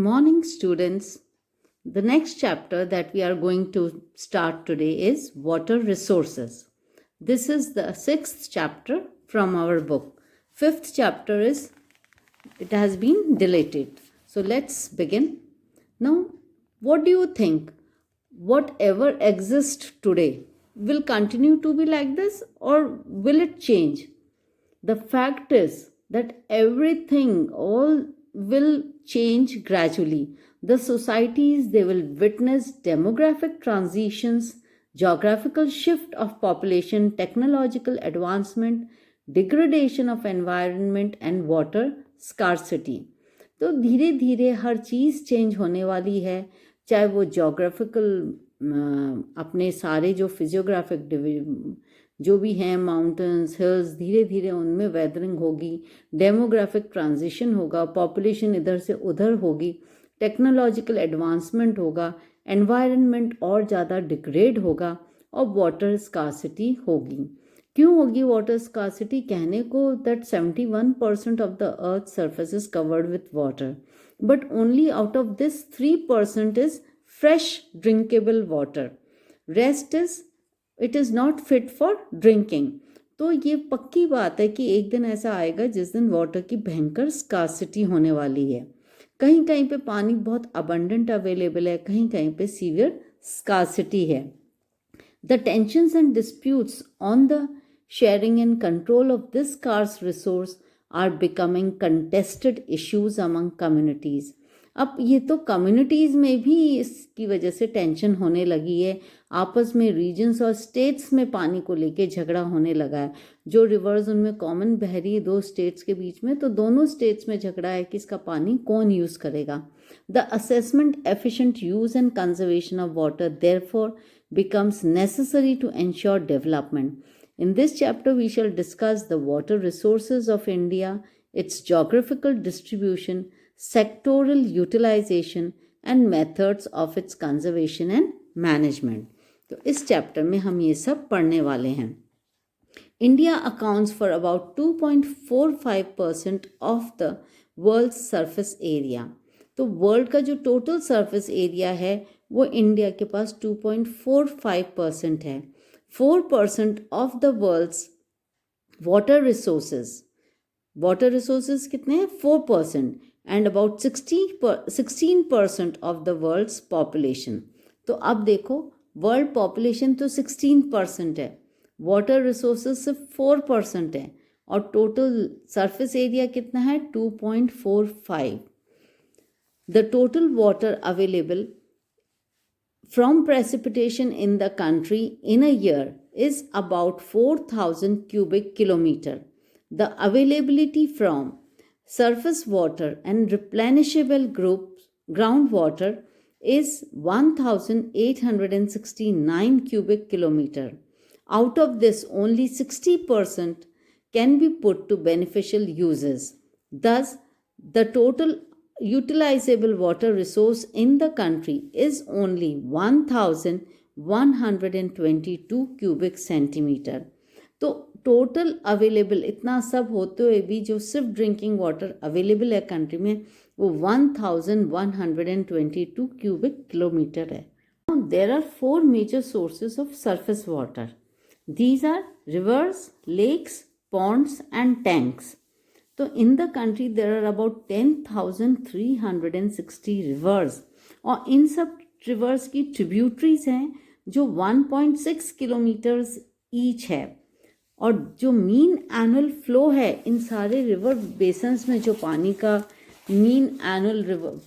morning, students. The next chapter that we are going to start today is water resources. This is the sixth chapter from our book. Fifth chapter it has been deleted. So let's begin. Now, what do you think? Whatever exists today will continue to be like this, or will it change? The fact is that everything all will change gradually. The societies, they will witness demographic transitions, geographical shift of population, technological advancement, degradation of environment and water scarcity. तो धीरे धीरे हर चीज़ change होने वाली है, चाहे वो geographical अपने सारे जो फिजियोग्राफिक जो भी हैं माउंटेन्स हिल्स, धीरे धीरे उनमें वेदरिंग होगी, डेमोग्राफिक ट्रांजिशन होगा, पॉपुलेशन इधर से उधर होगी, टेक्नोलॉजिकल एडवांसमेंट होगा, एनवायरनमेंट और ज़्यादा डिग्रेड होगा और वाटर स्कार्सिटी होगी. क्यों होगी वाटर स्कार्सिटी? कहने को that 71% of the earth surface is covered with water, but only out of this 3% is fresh drinkable water. Rest is it is not fit for drinking. तो ये पक्की बात है कि एक दिन ऐसा आएगा जिस दिन वाटर की भयंकर स्कार्सिटी होने वाली है. कहीं कहीं पे पानी बहुत अबंडेंट अवेलेबल है, कहीं कहीं पे सीवियर स्कार्सिटी है. The tensions and disputes on the sharing and control of this scarce resource are becoming contested issues among communities. अब ये तो कम्युनिटीज़ में भी इसकी वजह से टेंशन होने लगी है. आपस में रीजन्स और स्टेट्स में पानी को लेके झगड़ा होने लगा है. जो रिवर्स उनमें कॉमन बह रही है दो स्टेट्स के बीच में, तो दोनों स्टेट्स में झगड़ा है कि इसका पानी कौन यूज़ करेगा. The assessment efficient use and conservation of water therefore becomes necessary to ensure development. In this chapter, we shall discuss the water resources of India, its geographical distribution, sectoral utilization, and methods of its conservation and management. तो इस chapter में हम ये सब पढ़ने वाले हैं. India accounts for about 2.45% of the world's surface area. तो वर्ल्ड का जो टोटल सरफेस एरिया है वो इंडिया के पास 2.45% है. 4% of the world's water resources कितने हैं? 4%. and about 16% of the world's population. तो अब देखो वर्ल्ड पॉपुलेशन तो 16% है, वाटर रिसोर्सेज सिर्फ 4% है और टोटल सरफेस एरिया कितना है? 2.45. The total water available from precipitation in the country in a year is about 4,000 cubic kilometer. The availability from surface water and replenishable groundwater is 1,869 cubic kilometer. Out of this, only 60% can be put to beneficial uses. Thus, the total utilizable water resource in the country is only 1,122 cubic centimeter. तो total available इतना सब होते हुए भी जो सिर्फ drinking water available है country में वो 1,122 क्यूबिक किलोमीटर है. There are 4 major sources of surface water. These are rivers, lakes, ponds and tanks. तो in the country there are about 10,360 rivers और इन सब रिवर्स की ट्रिब्यूटरीज हैं जो 1.6 किलोमीटर्स ईच है. और जो मीन एनुअल फ्लो है इन सारे रिवर बेसन्स में, जो पानी का मीन एनुअल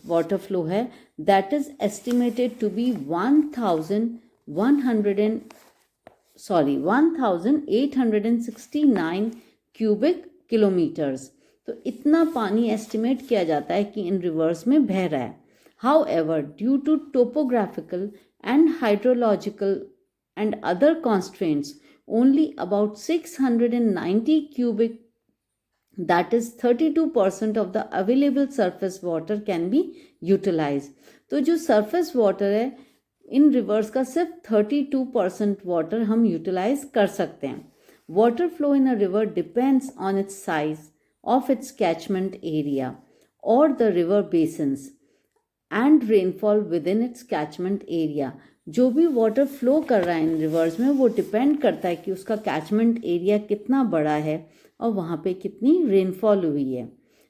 वाटर फ्लो है, that is estimated to be 1,869 cubic kilometres. तो इतना पानी एस्टिमेट किया जाता है कि इन रिवर्स में बह रहा है. However, due to topographical and hydrological and other constraints, only about 690 cubic, that is 32% of the available surface water can be utilized. तो जो surface water है इन रिवर्स का सिर्फ 32% वाटर हम यूटिलाइज कर सकते हैं. Water flow in a river depends on it's size of its catchment area or the river basins. and rainfall within its catchment area. जो भी वाटर फ्लो कर रहा है इन रिवर्स में वो डिपेंड करता है कि उसका कैचमेंट एरिया कितना बड़ा है और वहाँ पे कितनी रेनफॉल हुई है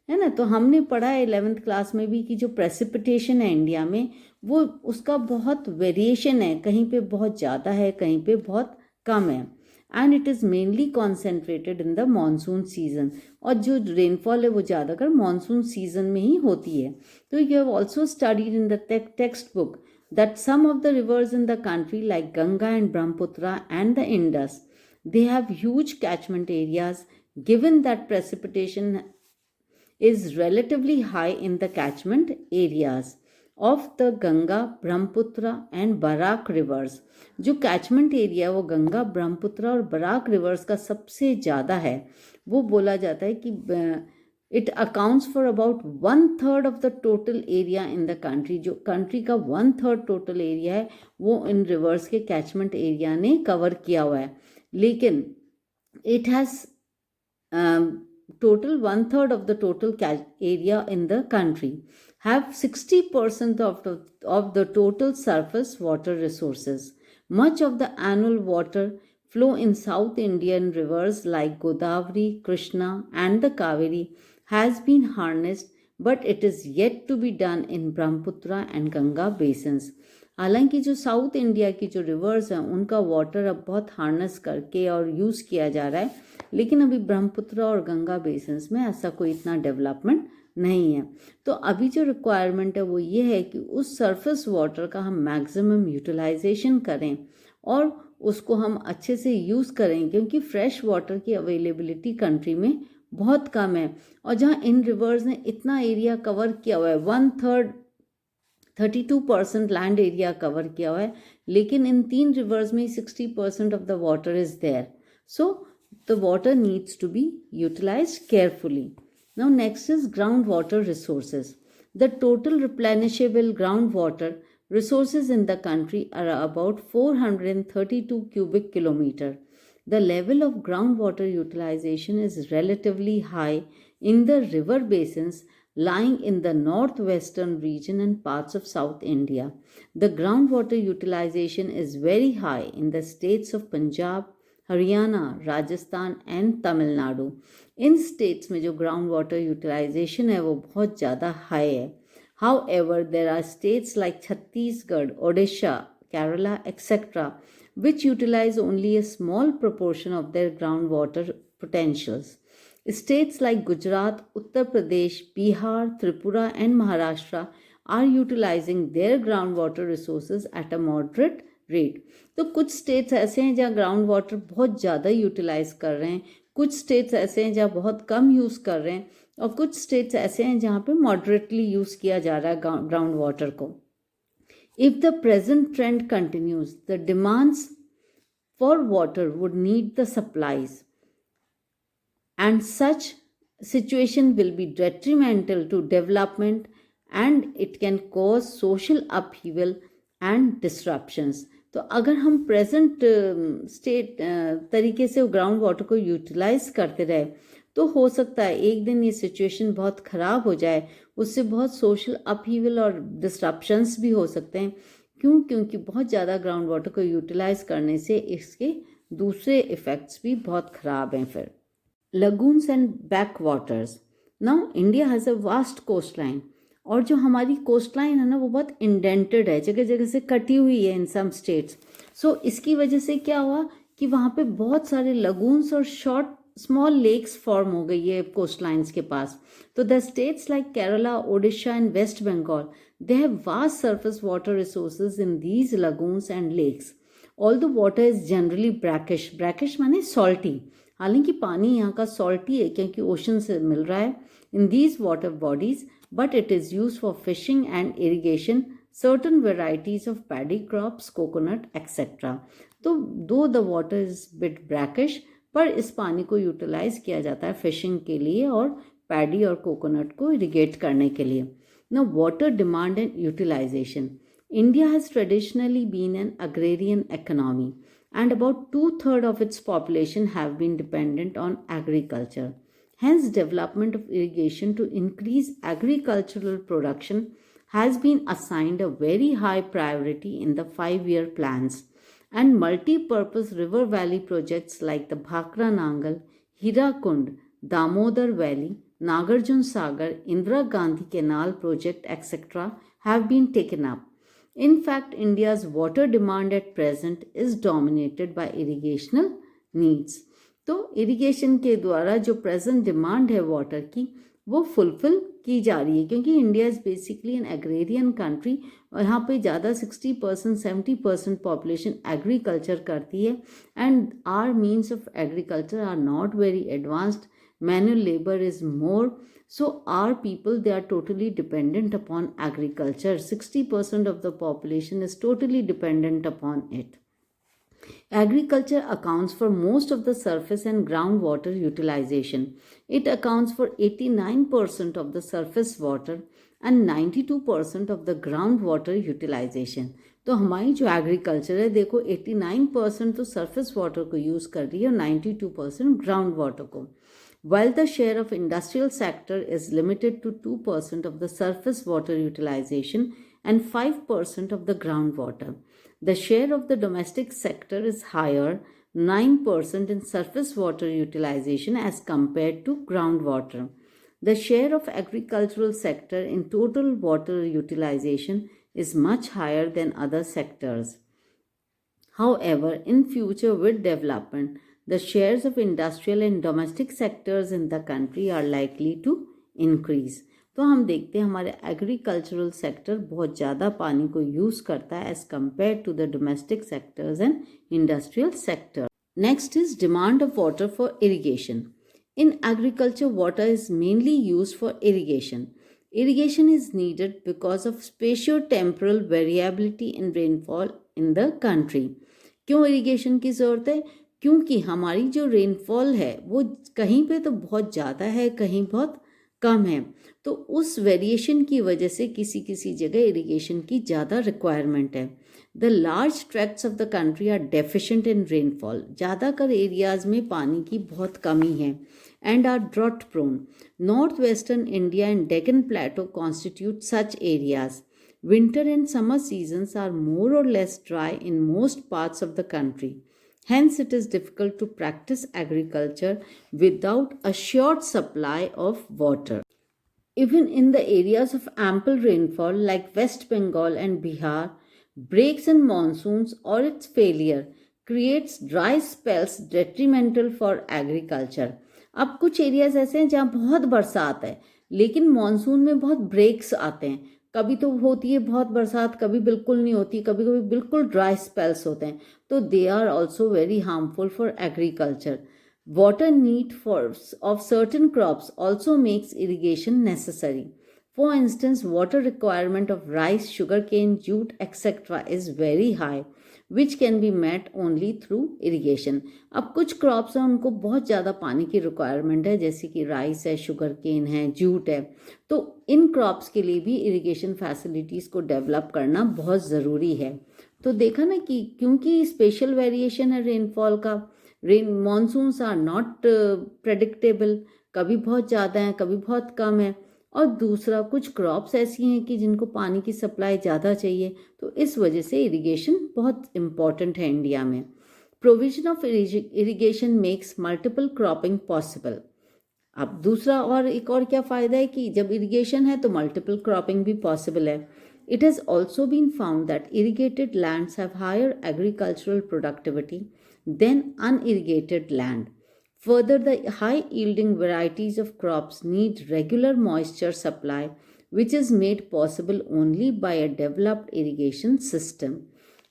ना। तो हमने पढ़ा है 11th क्लास में भी कि जो प्रेसिपिटेशन है इंडिया में वो उसका बहुत वेरिएशन है, कहीं पे बहुत ज़्यादा है, कहीं पे बहुत कम है, and it is mainly concentrated in the monsoon season. और जो रेनफॉल है वो ज़्यादातर मानसून सीजन में ही होती है। तो you have also studied in the text book that some of the rivers in the country like Ganga and Brahmaputra and the Indus, they have huge catchment areas given that precipitation is relatively high in the catchment areas of the Ganga, Brahmaputra and Barak rivers. जो catchment area वो गंगा, ब्रह्मपुत्र और Barack rivers का सबसे ज़्यादा है। वो बोला जाता है कि It accounts for about 1/3 of the total area in the country. जो country का 1/3 total area है वो इन rivers के catchment area ने cover किया हुआ है। लेकिन it has total 1/3 of the total area in the country have 60% of the total surface water resources. Much of the annual water flow in South Indian rivers like Godavari, Krishna and the Kaveri has been harnessed, but it is yet to be done in Brahmaputra and Ganga basins. हालांकि जो south India की जो reverse हैं उनका water अब बहुत harness करके और यूज़ किया जा रहा है, लेकिन अभी ब्रह्मपुत्र और गंगा बेसिन्स में ऐसा कोई इतना डेवलपमेंट नहीं है। तो अभी जो रिक्वायरमेंट है वो ये है कि उस सरफेस वाटर का हम मैक्सिमम यूटिलाइजेशन करें और उसको हम अच्छे से यूज़ करें, क्योंकि फ्रेश वाटर की अवेलेबिलिटी कंट्री में बहुत कम है। और जहाँ इन रिवर्स ने इतना एरिया कवर किया हुआ है, 1/3 32% लैंड एरिया कवर किया हुआ है, लेकिन इन 3 रिवर्स में 60% of the water is there. So the water needs to be utilised carefully. Now next is ground water resources. The total replenishable ground water resources in the country are about 432 cubic kilometer. The level of groundwater utilization is relatively high in the river basins lying in the northwestern region and parts of South India. The groundwater utilization is very high in the states of Punjab, Haryana, Rajasthan and Tamil Nadu. In states में जो groundwater utilization है वो बहुत ज़्यादा high है। However, there are states like Chhattisgarh, Odisha, Kerala, etc., which utilize only a small proportion of their groundwater potentials. States like Gujarat, Uttar Pradesh, Bihar, Tripura, and Maharashtra are utilizing their groundwater resources at a moderate rate. तो कुछ states ऐसे हैं जहाँ groundwater बहुत ज़्यादा utilize कर रहे हैं, कुछ states ऐसे हैं जहाँ बहुत कम यूज़ कर रहे हैं, और कुछ स्टेट्स ऐसे हैं जहाँ पे मॉडरेटली यूज़ किया जा रहा है ग्राउंड वाटर को। If the present trend continues, the demands for water would need the supplies and such situation will be detrimental to development and it can cause social upheaval and disruptions. तो अगर हम present state तरीके से ground water को utilise करते रहे तो हो सकता है एक दिन ये सिचुएशन बहुत ख़राब हो जाए, उससे बहुत सोशल अपहीवल और डिस्ट्रप्शंस भी हो सकते हैं। क्योंकि बहुत ज़्यादा ग्राउंड वाटर को यूटिलाइज करने से इसके दूसरे इफ़ेक्ट्स भी बहुत ख़राब हैं। फिर lagoons and backwaters. Now India has a vast coastline, और जो हमारी कोस्ट लाइन है ना वो बहुत इंडेंटेड है, जगह जगह से कटी हुई है इन सम स्टेट्स। सो इसकी वजह से क्या हुआ कि वहाँ पे बहुत सारे लगून्स और शॉर्ट स्मॉल लेक्स फॉर्म हो गई है कोस्ट लाइन्स के पास। तो the states like Kerala, Odisha and West Bengal, they have vast surface water resources in these lagoons and lakes. All the water is generally brackish, brackish माने सॉल्टी, हालांकि पानी यहाँ का सॉल्टी है क्योंकि ओशन से मिल रहा है in these water bodies, but it is use for fishing and irrigation, certain varieties of paddy crops, coconut, etc. तो दो the water is bit brackish, पर इस पानी को यूटिलाइज किया जाता है फिशिंग के लिए और पैडी और कोकोनट को इरिगेट करने के लिए। Now water demand and utilisation. India has traditionally been an agrarian economy and about 2/3 of its population have been dependent on agriculture. Hence, development of irrigation to increase agricultural production has been assigned a very high priority in the 5-year plans, and multi-purpose river valley projects like the Bhakra Nangal, Hirakund, Damodar Valley, Nagarjun Sagar, Indira Gandhi Canal project, etc. have been taken up. In fact, India's water demand at present is dominated by irrigational needs. तो irrigation के द्वारा जो present demand है water की वो fulfil की जा रही है, क्योंकि India is basically an agrarian country और यहाँ पे ज़्यादा 60% 70% पॉपुलेशन एग्रीकल्चर करती है, and our means of agriculture are not very advanced, manual labour is more, so our people, they are totally dependent upon agriculture. 60% of the population is totally dependent upon it. Agriculture accounts for most of the surface and groundwater utilization. It accounts for 89% of the surface water and 92% of the groundwater utilization. तो हमारी जो agriculture है देखो 89% तो surface water को use कर रही है और 92% ग्राउंड वाटर को. While the share of industrial sector is limited to 2% of the surface water utilization and 5% of the groundwater, the share of the domestic sector is higher, 9% in surface water utilization as compared to groundwater. The share of agricultural sector in total water utilization is much higher than other sectors. However, in future with development, the shares of industrial and domestic sectors in the country are likely to increase. तो हम देखते हैं हमारे agricultural sector बहुत ज़्यादा पानी को use करता है as compare to the domestic sectors and industrial sector. Next is demand of water for irrigation. In agriculture water is mainly use for irrigation. Irrigation is needed because of spatio-temporal variability in rainfall in the country. क्यों irrigation की ज़रूरत है? क्योंकि हमारी जो rainfall है वो कहीं पे तो बहुत ज़्यादा है, कहीं बहुत कम है, तो उस वेरिएशन की वजह से किसी किसी जगह इरिगेशन की ज़्यादा रिक्वायरमेंट है. The large tracts of the country are deficient in rainfall. ज़्यादातर एरियाज़ में पानी की बहुत कमी है and are drought prone. Northwestern India and Deccan Plateau constitute such areas. Winter and summer seasons are more or less dry in most parts of the country. Hence, it is difficult to practice agriculture without a assured supply of water. Even in the areas of ample rainfall like West Bengal and Bihar, breaks in monsoons or its failure creates dry spells detrimental for agriculture. अब कुछ areas ऐसे हैं जहाँ बहुत बरसात है लेकिन monsoon में बहुत ब्रेक्स आते हैं. कभी तो होती है बहुत बरसात, कभी बिल्कुल नहीं होती, कभी कभी बिल्कुल ड्राई स्पेल्स होते हैं. तो they are also very harmful for agriculture. Water need for of certain crops also makes irrigation necessary. For instance, water requirement of rice, sugar cane, jute etcetera is very high, which can be met only through irrigation. अब कुछ crops हैं उनको बहुत ज़्यादा पानी की requirement है, जैसे कि राइस है, शुगर केन है, जूट है. तो इन क्रॉप्स के लिए भी इरिगेशन फैसिलिटीज़ को डेवलप करना बहुत ज़रूरी है. तो देखा ना कि क्योंकि स्पेशल वेरिएशन है रेनफॉल का, मॉनसून्स आर नॉट प्रेडिक्टेबल, कभी बहुत ज़्यादा है, कभी बहुत कम है. और दूसरा, कुछ क्रॉप्स ऐसी हैं कि जिनको पानी की सप्लाई ज़्यादा चाहिए, तो इस वजह से इरिगेशन बहुत इम्पॉर्टेंट है इंडिया में. Provision of irrigation makes multiple cropping possible. अब दूसरा और एक और क्या फ़ायदा है कि जब इरिगेशन है तो मल्टीपल क्रॉपिंग भी पॉसिबल है. It has also been found that irrigated lands have higher agricultural productivity than unirrigated land. Further, the high-yielding varieties of crops need regular moisture supply, which is made possible only by a developed irrigation system.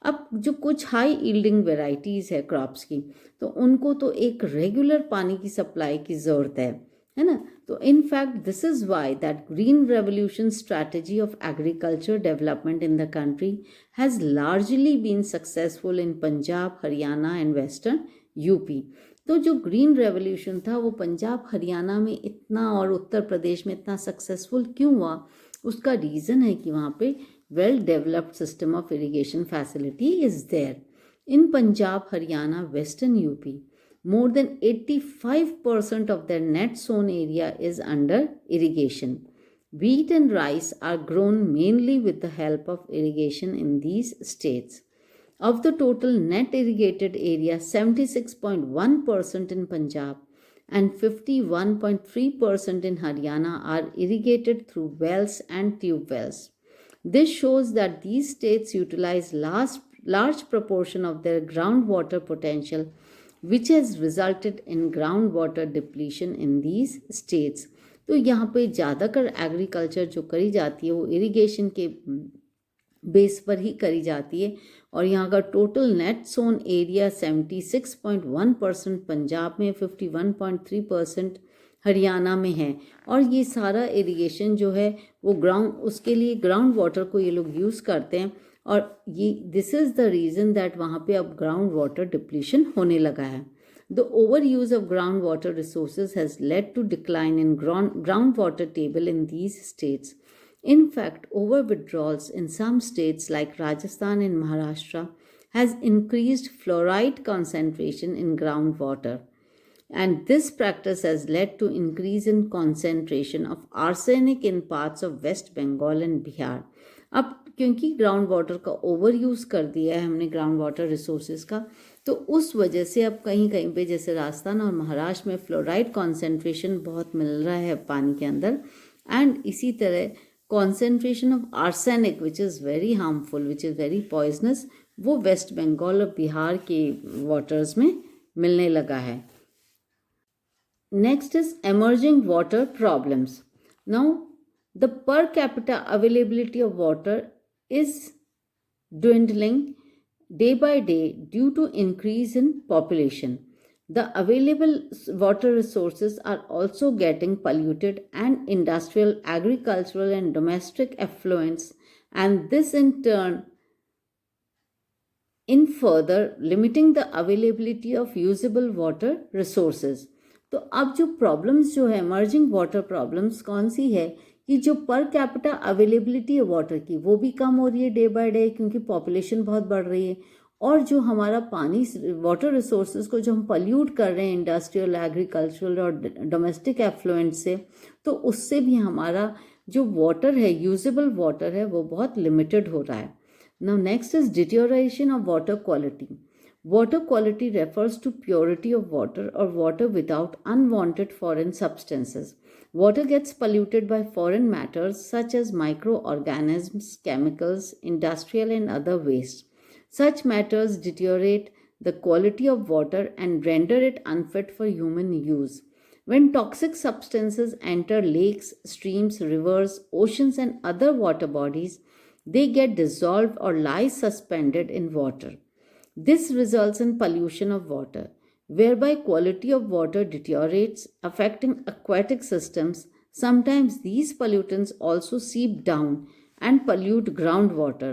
अब जो कुछ high yielding varieties है crops की, तो उनको तो एक regular पानी की सप्लाई की ज़रूरत है ना. तो in fact this is why that green revolution strategy of agriculture development in the country has largely been successful in Punjab, Haryana and western UP. तो जो ग्रीन रेवोल्यूशन था वो पंजाब, हरियाणा में इतना और उत्तर प्रदेश में इतना सक्सेसफुल क्यों हुआ? उसका रीज़न है कि वहाँ पे well developed system of irrigation facility is there. In Punjab, Haryana, western UP, more than 85% of their net sown area is under irrigation. Wheat and rice are grown mainly with the help of irrigation in these states. Of the total net irrigated area, 76.1% in Punjab and 51.3% in Haryana are irrigated through wells and tube wells. This shows that these states utilize large proportion of their groundwater potential, which has resulted in groundwater depletion in these states. तो यहाँ पे ज़्यादातर agriculture जो करी जाती है वो irrigation के बेस पर ही करी जाती है और यहाँ का total net sown area 76.1% Punjab में, 51.3% हरियाणा में है। और ये सारा इरिगेशन जो है वो उसके लिए ग्राउंड वाटर को ये लोग यूज़ करते हैं और ये this is the reason that वहाँ पे अब ग्राउंड वाटर डिप्लीशन होने लगा है। The overuse of groundwater resources has led to decline in groundwater table in these states. In fact, over withdrawals in some states like Rajasthan and Maharashtra has increased fluoride concentration in groundwater. And this practice has led to increase in concentration of arsenic in parts of West Bengal and Bihar. अब क्योंकि ground water का over use कर दिया है हमने ground water resources का, तो उस वजह से अब कहीं कहीं पे जैसे राजस्थान और महाराष्ट्र में फ्लोराइड कॉन्सेंट्रेशन बहुत मिल रहा है पानी के अंदर। एंड इसी तरह concentration of arsenic which is very harmful, which is very poisonous, वो वेस्ट बंगाल और बिहार के वाटर्स में मिलने लगा है। Next is emerging water problems. Now, the per capita availability of water is dwindling day by day due to increase in population. The available water resources are also getting polluted and industrial, agricultural and domestic effluents, and this in turn in further limiting the availability of usable water resources. तो अब जो problems जो है emerging water problems कौन सी है कि जो per capita availability है वाटर की वो भी कम हो रही है डे बाय डे क्योंकि पॉपुलेशन बहुत बढ़ रही है, और जो हमारा पानी वाटर रिसोर्सेज को जो हम पल्यूट कर रहे हैं इंडस्ट्रियल, एग्रीकल्चरल और डोमेस्टिक एफ्लुएंट से, तो उससे भी हमारा जो वाटर है यूजेबल वाटर है वो बहुत लिमिटेड हो रहा है। Now next is deterioration of water quality. Water quality refers to purity of water or water without unwanted foreign substances. Water gets polluted by foreign matters such as microorganisms, chemicals, industrial and other waste. Such matters deteriorate the quality of water and render it unfit for human use. When toxic substances enter lakes, streams, rivers, oceans and other water bodies, they get dissolved or lie suspended in water. This results in pollution of water, whereby quality of water deteriorates, affecting aquatic systems. Sometimes these pollutants also seep down and pollute groundwater.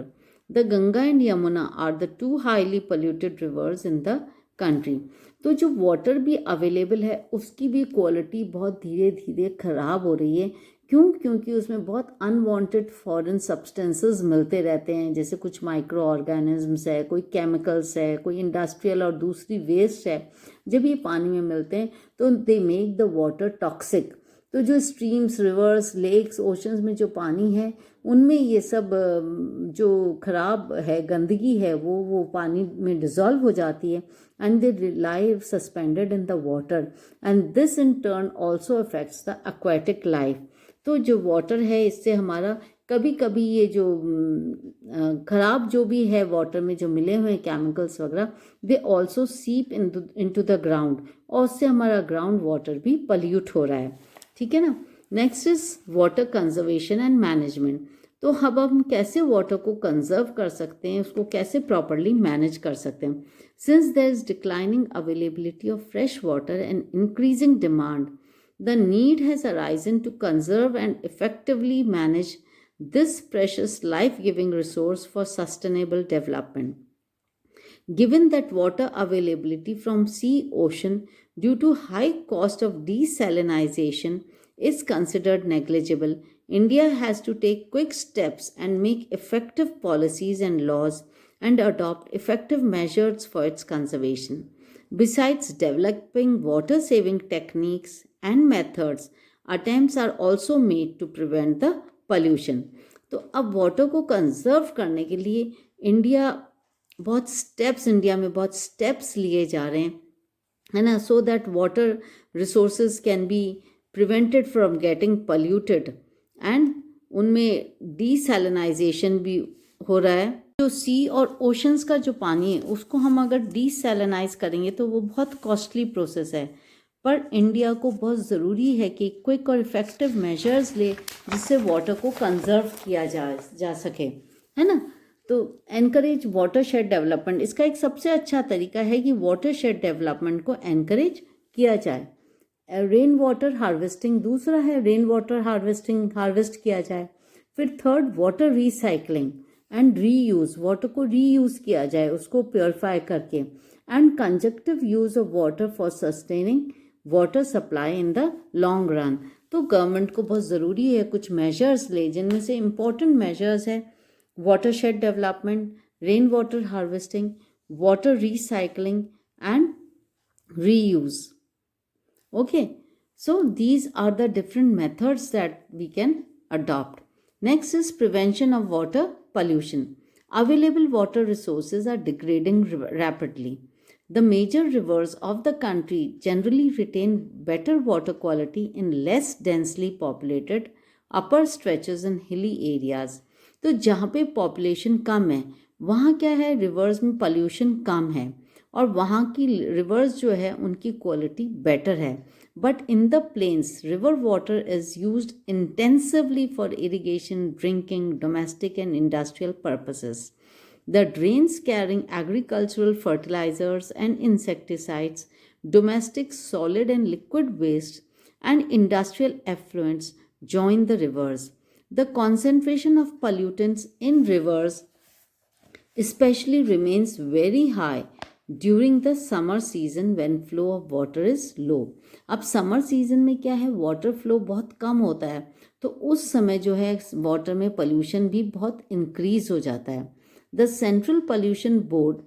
The Ganga and Yamuna are the two highly polluted rivers in the country. तो जो water भी available है उसकी भी quality बहुत धीरे धीरे ख़राब हो रही है। क्यों? क्योंकि उसमें बहुत अनवांटेड फॉरेन सब्सटेंसेस मिलते रहते हैं, जैसे कुछ माइक्रो ऑर्गेनिजम्स है, कोई केमिकल्स है, कोई इंडस्ट्रियल और दूसरी वेस्ट है। जब ये पानी में मिलते हैं तो they make the water toxic. तो जो स्ट्रीम्स, रिवर्स, लेक्स, ओशंस में जो पानी है उनमें ये सब जो खराब है, गंदगी है, वो पानी में डिज़ोल्व हो जाती है and they lie suspended in the water and this in turn also affects the aquatic life. तो जो वाटर है इससे हमारा कभी कभी ये जो खराब जो भी है वाटर में जो मिले हुए केमिकल्स वगैरह, दे ऑल्सो सीप इनटू द ग्राउंड और उससे हमारा ग्राउंड वाटर भी पल्यूट हो रहा है। ठीक है ना। Next is water conservation and management. तो अब हम कैसे वाटर को कंजर्व कर सकते हैं, उसको कैसे प्रॉपरली मैनेज कर सकते हैं. Since there is declining availability of fresh water and increasing demand, the need has arisen to conserve and effectively manage this precious life-giving resource for sustainable development. Given that water availability from sea ocean due to high cost of desalinization is considered negligible, India has to take quick steps and make effective policies and laws and adopt effective measures for its conservation. Besides developing water saving techniques and methods, attempts are also made to prevent the pollution. तो अब water को conserve करने के लिए India में बहुत steps लिए जा रहे हैं, है ना, so that water resources can be prevented from getting polluted and उनमें डीसैलिनाइजेशन भी हो रहा है. जो सी और ओशंस का जो पानी है उसको हम अगर डीसैलिनाइज करेंगे तो वो बहुत कॉस्टली प्रोसेस है, पर इंडिया को बहुत ज़रूरी है कि क्विक और इफ़ेक्टिव मेजर्स ले जिससे वाटर को कंजर्व किया जा सके, है ना. तो एनकरेज वाटर शेड डेवलपमेंट, इसका एक सबसे अच्छा तरीका है कि वाटर शेड डेवलपमेंट को एनकरेज किया जाए. रेन वाटर हार्वेस्टिंग दूसरा है, रेन वाटर हार्वेस्ट किया जाए. फिर third, water recycling and reuse, water को रीयूज किया जाए उसको प्योरीफाई करके. And conjunctive use of water for sustaining water supply in the long run. तो गवर्नमेंट को बहुत ज़रूरी है कुछ मेजर्स ले, जिनमें से इम्पोर्टेंट मेजर्स है water shade development, rain water harvesting, water recycling and reuse. Okay, so these are the different methods that we can adopt. Next is prevention of water pollution. Available water resources are degrading rapidly. The major rivers of the country generally retain better water quality in less densely populated upper stretches and hilly areas. तो जहाँ पे population कम है वहाँ क्या है, reverse में pollution कम है और वहाँ की रिवर्स जो है उनकी क्वालिटी बेटर है. But in the plains river water is used intensively for irrigation, drinking, domestic and industrial purposes. The drains carrying agricultural fertilizers and insecticides, domestic solid and liquid waste, and industrial effluents join the rivers. The concentration of pollutants in rivers especially remains very high during the summer season when flow of water is low. अब summer season में क्या है, water flow बहुत कम होता है, तो उस समय जो है वाटर में पोल्यूशन भी बहुत इंक्रीज हो जाता है. The Central Pollution Board,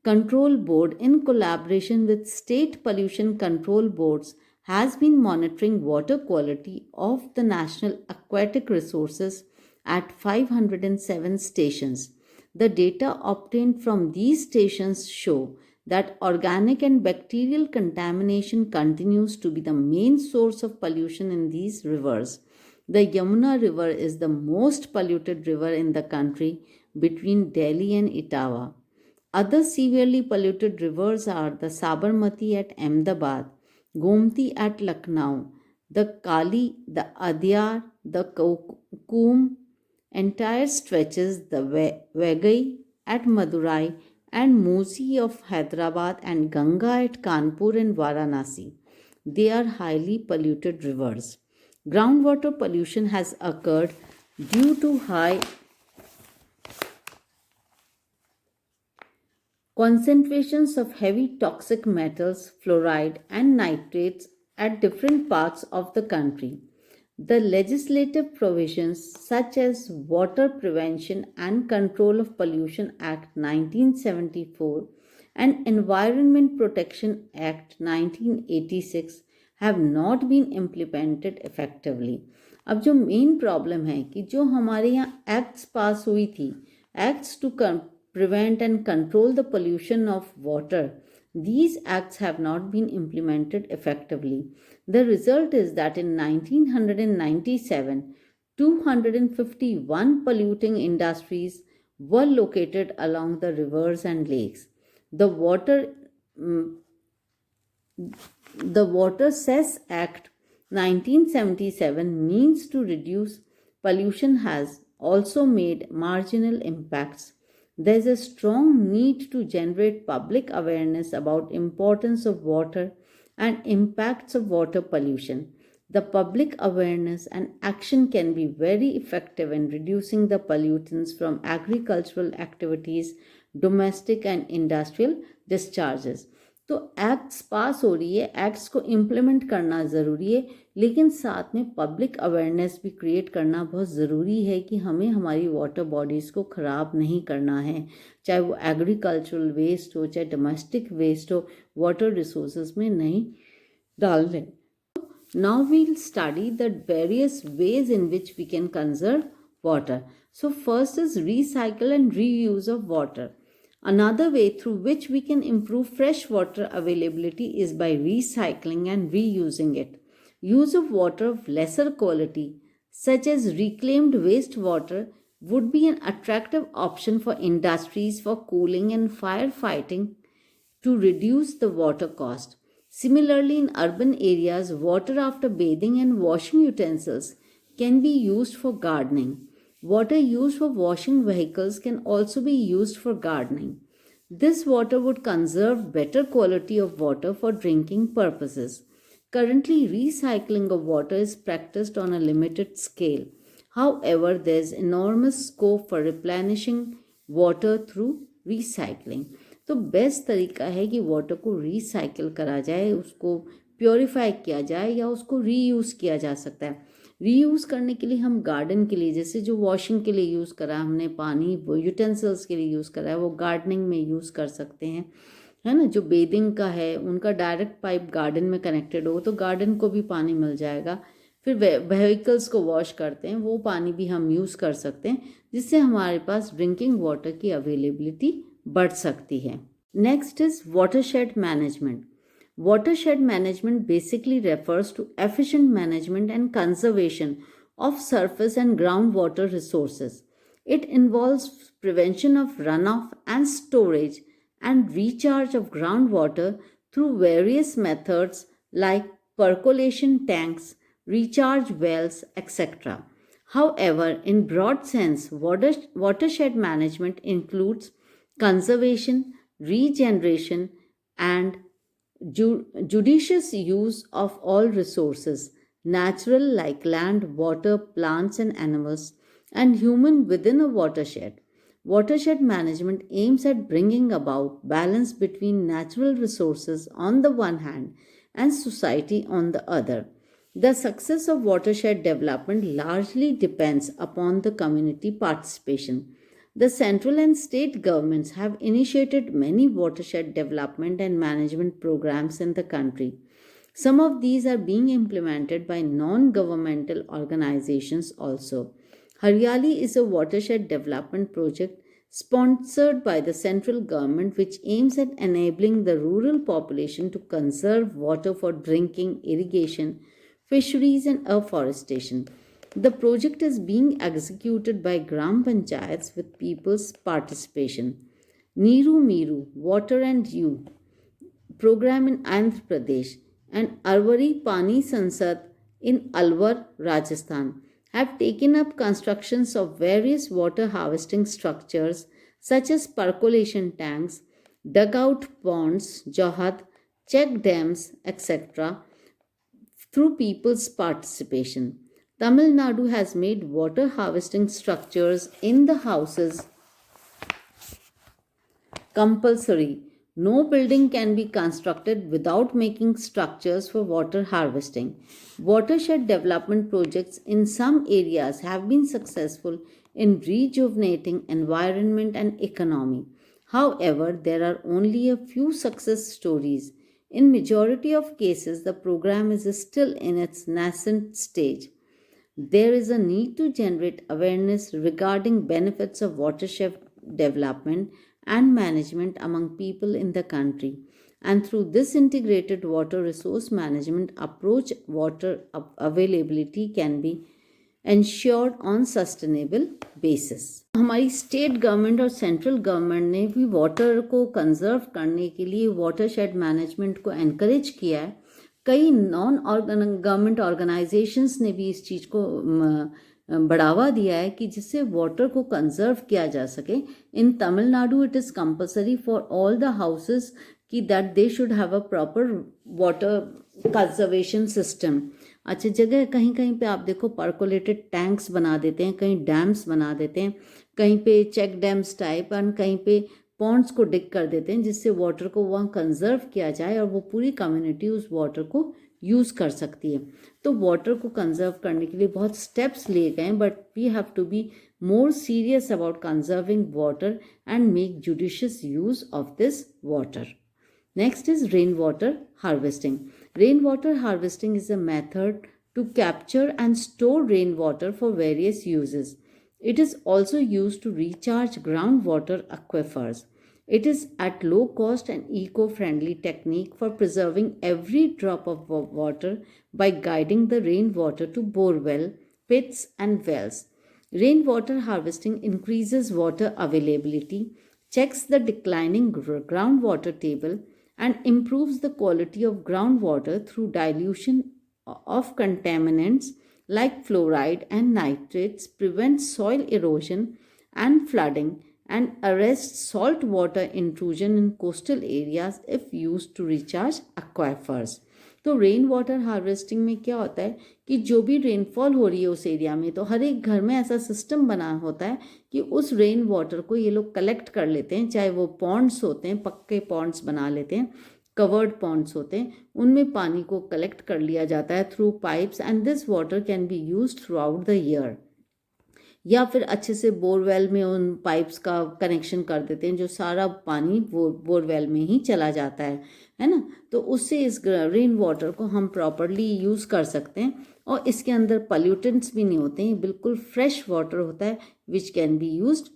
Control Board, in collaboration with state pollution control boards, has been monitoring water quality of the national aquatic resources at 507 stations. The data obtained from these stations show that organic and bacterial contamination continues to be the main source of pollution in these rivers. The Yamuna River is the most polluted river in the country between Delhi and Etawah. Other severely polluted rivers are the Sabarmati at Ahmedabad, Gomti at Lucknow, the Kali, the Adyar, the Coombe, entire stretches, the Vagai at Madurai, and Musi of Hyderabad, and Ganga at Kanpur and Varanasi. They are highly polluted rivers. Groundwater pollution has occurred due to high concentrations of heavy toxic metals, fluoride, and nitrates at different parts of the country. The legislative provisions such as Water Prevention and Control of Pollution Act 1974 and Environment Protection Act 1986 have not been implemented effectively. अब जो main problem है कि जो हमारे यहाँ acts pass हुई थी, acts to prevent and control the pollution of water, these acts have not been implemented effectively. The result is that in 1997, 251 polluting industries were located along the rivers and lakes. The Water Cess Act 1977 means to reduce pollution has also made marginal impacts. There is a strong need to generate public awareness about importance of water and impacts of water pollution. The public awareness and action can be very effective in reducing the pollutants from agricultural activities, domestic and industrial discharges. तो acts पास हो रही है, acts को implement करना ज़रूरी है, लेकिन साथ में पब्लिक अवेयरनेस भी क्रिएट करना बहुत ज़रूरी है कि हमें हमारी वाटर बॉडीज़ को ख़राब नहीं करना है, चाहे वो एग्रीकल्चरल वेस्ट हो, चाहे डोमेस्टिक वेस्ट हो, वाटर रिसोर्सेज में नहीं डालने. Now we'll study the various ways in which we can conserve water. So first is recycle and reuse of water. Another way through which we can improve fresh water availability is by recycling and reusing it. Use of water of lesser quality, such as reclaimed wastewater, would be an attractive option for industries for cooling and firefighting to reduce the water cost. Similarly, in urban areas, water after bathing and washing utensils can be used for gardening. Water used for washing vehicles can also be used for gardening. This water would conserve better quality of water for drinking purposes. Currently, recycling of water is practiced on a limited scale. However, there is enormous scope for replenishing water through recycling. तो best तरीका है कि water को recycle करा जाए, उसको purify किया जाए या उसको रीयूज़ किया जा सकता है. रीयूज़ करने के लिए हम गार्डन के लिए, जैसे जो वॉशिंग के लिए यूज़ करा हमने पानी, वो यूटेंसिल्स के लिए यूज़ करा है, वो गार्डनिंग में यूज़ कर सकते हैं, है ना. जो बेदिंग का है उनका डायरेक्ट पाइप गार्डन में कनेक्टेड हो तो गार्डन को भी पानी मिल जाएगा. फिर व्हीकल्स को वॉश करते हैं, वो पानी भी हम यूज़ कर सकते हैं, जिससे हमारे पास ड्रिंकिंग वाटर की अवेलेबिलिटी बढ़ सकती है. Next is watershed management. Watershed management basically refers to efficient management and conservation of surface and groundwater resources. It involves prevention of runoff and storage and recharge of groundwater through various methods like percolation tanks, recharge wells, etc. However, in broad sense, watershed management includes conservation, regeneration, and judicious use of all resources, natural like land, water, plants, and animals, and human within a watershed. Watershed management aims at bringing about balance between natural resources on the one hand and society on the other. The success of watershed development largely depends upon the community participation. The central and state governments have initiated many watershed development and management programs in the country. Some of these are being implemented by non-governmental organizations also. Haryali is a watershed development project sponsored by the central government which aims at enabling the rural population to conserve water for drinking, irrigation, fisheries, and afforestation. The project is being executed by Gram Panchayats with people's participation. Neeru Meeru Water and You program in Andhra Pradesh and Arvari Pani Sansad in Alwar, Rajasthan have taken up constructions of various water harvesting structures such as percolation tanks, dugout ponds, johad, check dams, etc. through people's participation. Tamil Nadu has made water harvesting structures in the houses compulsory. No building can be constructed without making structures for water harvesting. Watershed development projects in some areas have been successful in rejuvenating environment and economy. However, there are only a few success stories. In majority of cases, the program is still in its nascent stage. There is a need to generate awareness regarding benefits of watershed development and management among people in the country. And through this integrated water resource management approach, water availability can be ensured on sustainable basis. हमारी state government और central government ने भी water को conserve करने के लिए watershed management को encourage किया है. कई नॉन गवर्नमेंट ऑर्गेनाइजेशंस ने भी इस चीज़ को बढ़ावा दिया है कि जिससे वाटर को कंजर्व किया जा सके. In Tamil Nadu it is compulsory for all the houses कि that they should have a proper water conservation system. अच्छा, जगह कहीं कहीं पे आप देखो परकोलेटेड टैंक्स बना देते हैं, कहीं डैम्स बना देते हैं, कहीं पे चेक डैम्स टाइप, और कहीं पे पॉन्ड्स को डिग कर देते हैं जिससे वाटर को वहाँ कंजर्व किया जाए और वो पूरी कम्युनिटी उस वाटर को यूज़ कर सकती है. तो वाटर को कंजर्व करने के लिए बहुत स्टेप्स लिए गए हैं, but we have to be more serious about conserving water and make judicious use of this water. Next is rainwater harvesting. Rainwater harvesting is a method to capture and store rainwater for various uses. It is also used to recharge groundwater aquifers. It is at low cost and eco-friendly technique for preserving every drop of water by guiding the rainwater to borewell, pits and wells. Rainwater harvesting increases water availability, checks the declining groundwater table, and improves the quality of groundwater through dilution of contaminants like fluoride and nitrates, prevents soil erosion and flooding, and arrests salt water intrusion in coastal areas if used to recharge aquifers. तो rain water harvesting में क्या होता है कि जो भी rainfall हो रही है उस एरिया में, तो हर एक घर में ऐसा सिस्टम बना होता है कि उस रेन वाटर को ये लोग कलेक्ट कर लेते हैं, चाहे वो पॉन्ड्स होते हैं, पक्के पॉन्ड्स बना लेते हैं, कवर्ड पॉन्ड्स होते हैं, उनमें पानी को कलेक्ट कर लिया जाता है through pipes, and this water can be used through out the year. या फिर अच्छे से बोरवेल में उन पाइप्स का कनेक्शन कर देते हैं, जो सारा पानी बोरवेल में ही चला जाता है ना। तो उससे इस रेन वाटर को हम प्रॉपरली यूज़ कर सकते हैं, और इसके अंदर पल्यूटेंट्स भी नहीं होते हैं, बिल्कुल फ्रेश वाटर होता है विच कैन बी यूज्ड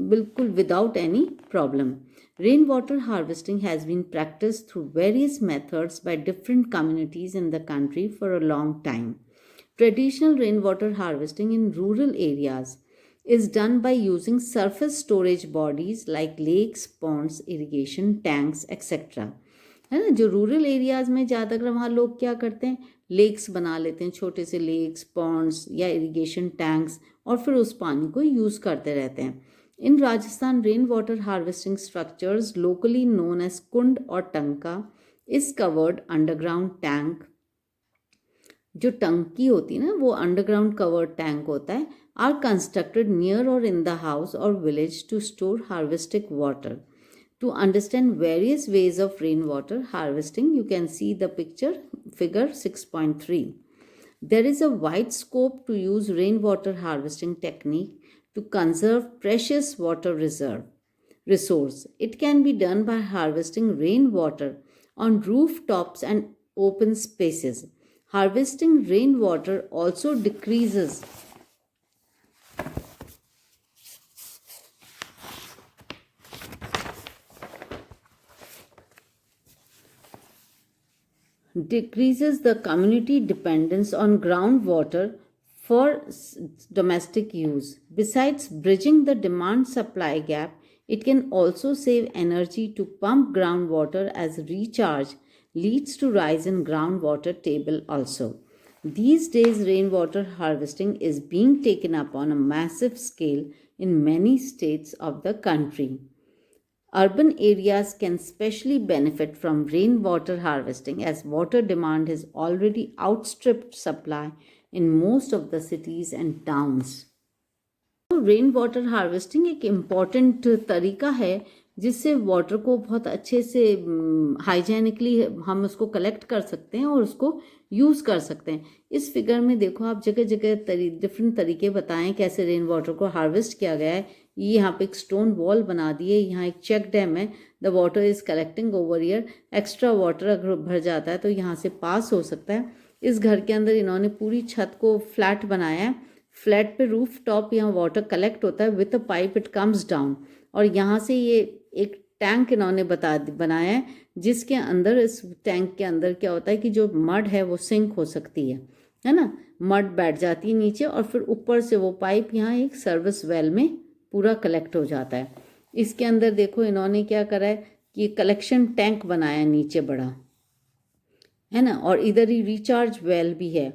बिल्कुल without any problem. Rain water harvesting has been practice through various methods by different communities in the country for a long time. Traditional rainwater harvesting in rural areas is done by using surface storage bodies like lakes, ponds, irrigation tanks, etc. है ना। जो rural areas में ज़्यादातर वहाँ लोग क्या करते हैं, लेक्स बना लेते हैं, छोटे से लेक्स, पॉन्ड्स या इरिगेशन टैंक्स, और फिर उस पानी को यूज़ करते रहते हैं। In Rajasthan rain water harvesting structures locally known as kund और tanka is covered underground tank. जो टंकी होती है ना, वो अंडरग्राउंड कवर्ड टैंक होता है, आर कंस्ट्रक्टेड नियर और इन द हाउस और village to store harvested water. To understand various ways of rainwater harvesting, you can see the picture figure 6.3. There is a wide scope to use rainwater harvesting technique to conserve precious water resource. It can be done by harvesting rainwater on rooftops and open spaces. Harvesting rainwater also decreases the community dependence on groundwater for domestic use. Besides bridging the demand-supply gap, it can also save energy to pump groundwater, as recharge leads to rise in groundwater table also. These days, rainwater harvesting is being taken up on a massive scale in many states of the country. Urban areas can specially benefit from rainwater harvesting, as water demand has already outstripped supply in most of the cities and towns. Rain water harvesting एक important तरीका है जिससे water को बहुत अच्छे से hygienically हम उसको कलेक्ट कर सकते हैं और उसको यूज़ कर सकते हैं। इस फिगर में देखो आप, जगह जगह डिफरेंट तरीके बताएं कैसे रेन वाटर को हार्वेस्ट किया गया है। ये यहाँ पे एक स्टोन वॉल बना दी है, यहाँ एक चेक डैम है, the water is collecting over year. Extra water अगर भर जाता है तो यहाँ से पास हो सकता है। इस घर के अंदर इन्होंने पूरी छत को फ्लैट बनाया है, फ्लैट पे रूफ टॉप यहाँ वाटर कलेक्ट होता है, with a pipe it comes down, और यहाँ से ये एक टैंक इन्होंने बनाया है, जिसके अंदर, इस टैंक के अंदर क्या होता है कि जो मड है वो सिंक हो सकती है ना, मड बैठ जाती है नीचे, और फिर ऊपर से वो पाइप यहाँ एक सर्विस वेल में पूरा कलेक्ट हो जाता है। इसके अंदर देखो इन्होंने क्या करा है कि कलेक्शन टैंक बनाया नीचे बड़ा, है ना, और इधर ही रिचार्ज वेल भी है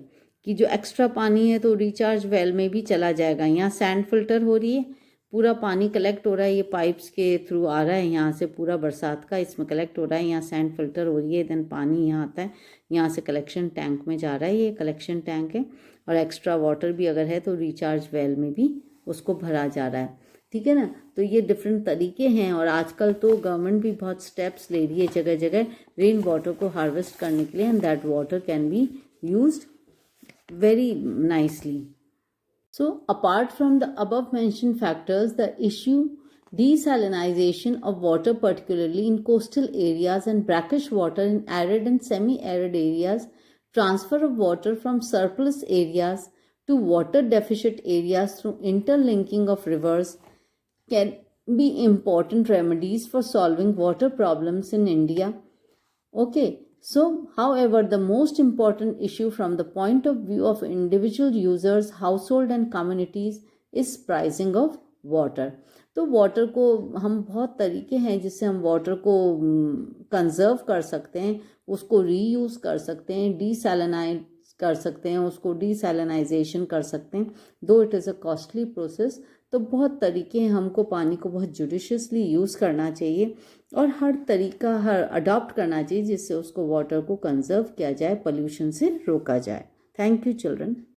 कि जो एक्स्ट्रा पानी है तो रिचार्ज वेल में भी चला जाएगा। यहाँ सैंड फिल्टर हो रही है, पूरा पानी कलेक्ट हो रहा है, ये पाइप्स के थ्रू आ रहा है, यहाँ से पूरा बरसात का इसमें कलेक्ट हो रहा है, यहाँ सैंड फिल्टर हो रही है, देन पानी यहाँ आता है, यहाँ से कलेक्शन टैंक में जा रहा है, ये कलेक्शन टैंक है, और एक्स्ट्रा वाटर भी अगर है तो रिचार्ज वेल में भी उसको भरा जा रहा है, ठीक है ना। तो ये डिफरेंट तरीके हैं, और आजकल तो गवर्नमेंट भी बहुत स्टेप्स ले रही है जगह जगह रेन वाटर को हार्वेस्ट करने के लिए, and that water can be used very nicely. So apart from the above mentioned factors, the issue desalinization of water, particularly in coastal areas, and brackish water in arid and semi-arid areas, transfer of water from surplus areas to water deficit areas through interlinking of rivers can be important remedies for solving water problems in India. Okay, so however, the most important issue from the point of view of individual users, household and communities is pricing of water. तो water को हम बहुत तरीके हैं जिससे हम water को conserve कर सकते हैं, उसको रीयूज़ कर सकते हैं, डीसैलिनाइज कर सकते हैं, उसको डीसैलिनाइजेशन कर सकते हैं, दो it is a costly process. तो बहुत तरीके हैं, हमको पानी को बहुत जुडिशियसली यूज़ करना चाहिए और हर तरीका हर अडॉप्ट करना चाहिए जिससे उसको वाटर को कंजर्व किया जाए, पोल्यूशन से रोका जाए। Thank you children.